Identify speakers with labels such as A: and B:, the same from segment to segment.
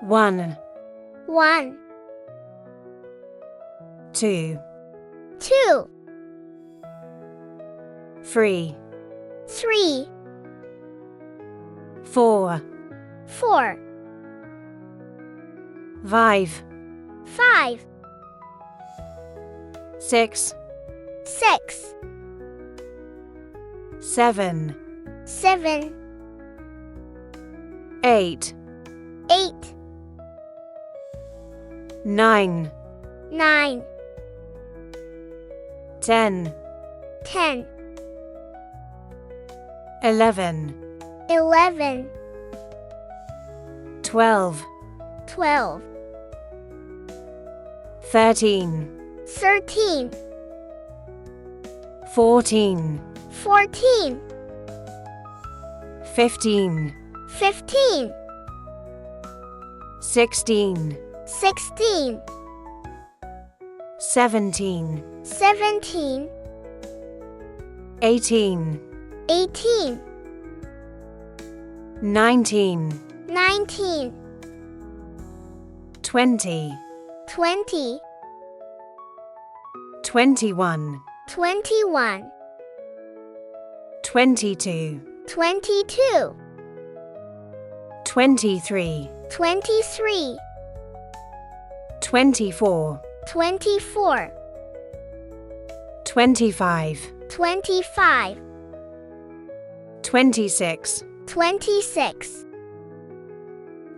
A: 1,
B: 1,
A: 2,
B: 2,
A: 3,
B: 3,
A: 4,
B: 4,
A: 5,
B: 5,
A: 6,
B: 6,
A: 7,
B: 7,
A: 8,
B: 8,
A: 9,
B: 9,
A: 10,
B: 10,
A: 11,
B: 11,
A: 12,
B: 12,
A: 13,
B: 13,
A: 14,
B: 14,
A: 15,
B: 15,
A: 16,
B: 16,
A: 17,
B: 17,
A: 18,
B: 18,
A: 19,
B: 19,
A: 20,
B: 20,
A: 21,
B: 21,
A: 22,
B: 22,
A: 23,
B: 23,
A: 24,
B: 24,
A: 25,
B: 25,
A: 26,
B: 26,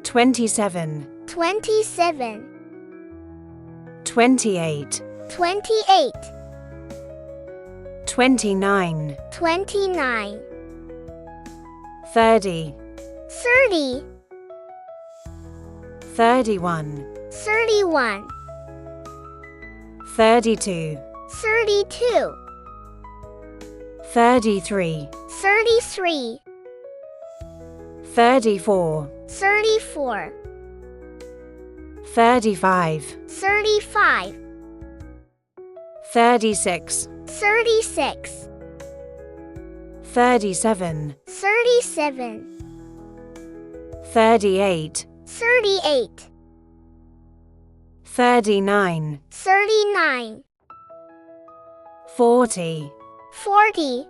A: 27,
B: 27,
A: 28,
B: 28,
A: 29,
B: 29,
A: 30,
B: 30,
A: 31,
B: 31,
A: 32,
B: 32,
A: 33,
B: 33,
A: 34,
B: 34,
A: 35,
B: 35,
A: 36,
B: 36,
A: 37,
B: 37,
A: 38,
B: 38,
A: 39,
B: 39,
A: 40,
B: 40,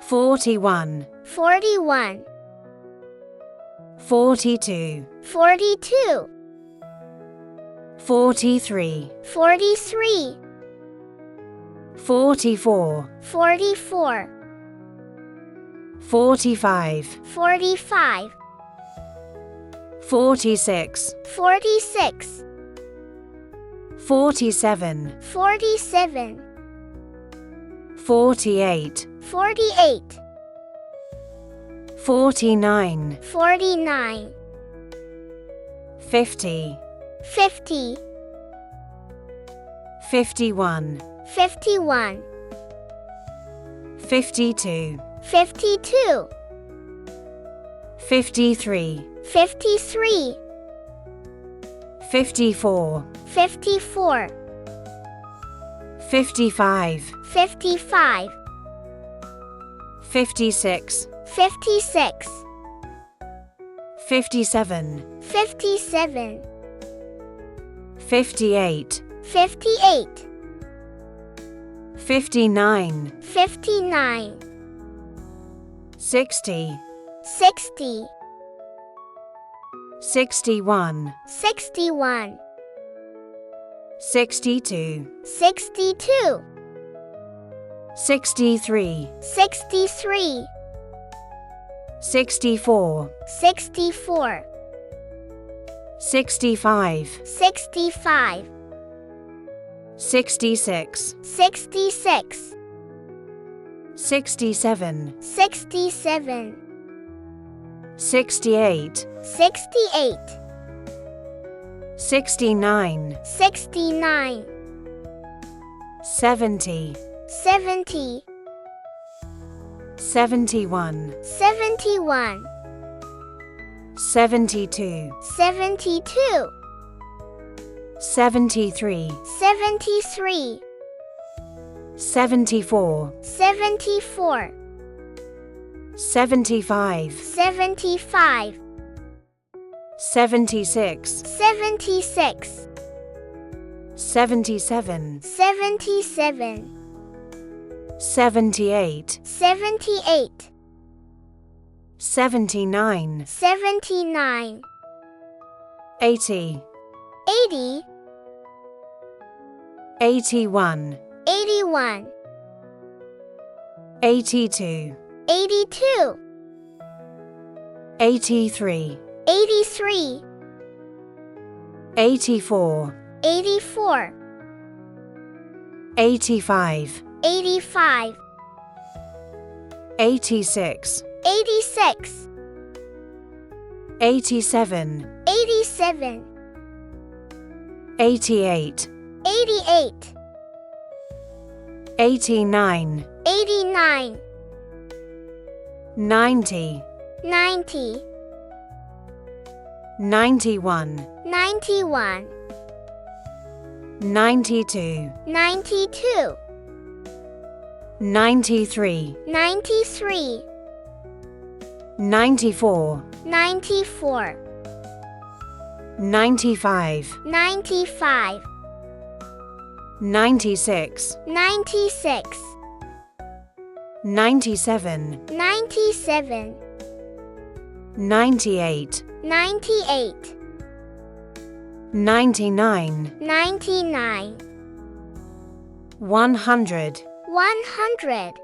A: 41,
B: 41,
A: 42,
B: 42,
A: 43,
B: 43,
A: 44,
B: 44,
A: 45,
B: 45,
A: 46,
B: 46,
A: 47,
B: 47,
A: 48,
B: 48,
A: 49,
B: 49,
A: 50,
B: 50,
A: 51,
B: 51,
A: 52,
B: 52,
A: 53,
B: 53,
A: 54,
B: 54,
A: 55,
B: 55,
A: 56,
B: 56,
A: 57,
B: 57,
A: 58,
B: 58,
A: 59,
B: 59,
A: 60,
B: 60,
A: 61,
B: 61,
A: 62,
B: 62,
A: 63,
B: 63,
A: 64,
B: 64,
A: 65,
B: 65,
A: 66,
B: 66,
A: 67,
B: 67,
A: 68,
B: 68,
A: 69,
B: 69,
A: 70,
B: 70,
A: 71,
B: 71,
A: 72,
B: 72,
A: 73,
B: 73,
A: 74,
B: 74,
A: 75,
B: 75,
A: 76,
B: 76,
A: 77,
B: 77,
A: 78,
B: 78,
A: 79,
B: 79,
A: 80,
B: 80,
A: 81,
B: 81,
A: 82,
B: 82,
A: 83,
B: 83,
A: 84,
B: 84,
A: 85,
B: 85,
A: 86,
B: 86,
A: 87,
B: 87,
A: 88,
B: 88,
A: 89,
B: 89,
A: 90,
B: 90,
A: 91,
B: 91,
A: 92,
B: 92,
A: 93,
B: 93,
A: 94,
B: 94,
A: 95,
B: 95,
A: 96,
B: 96,
A: 97,
B: 97,
A: 98,
B: 98,
A: 99,
B: 99,
A: 100.
B: 100,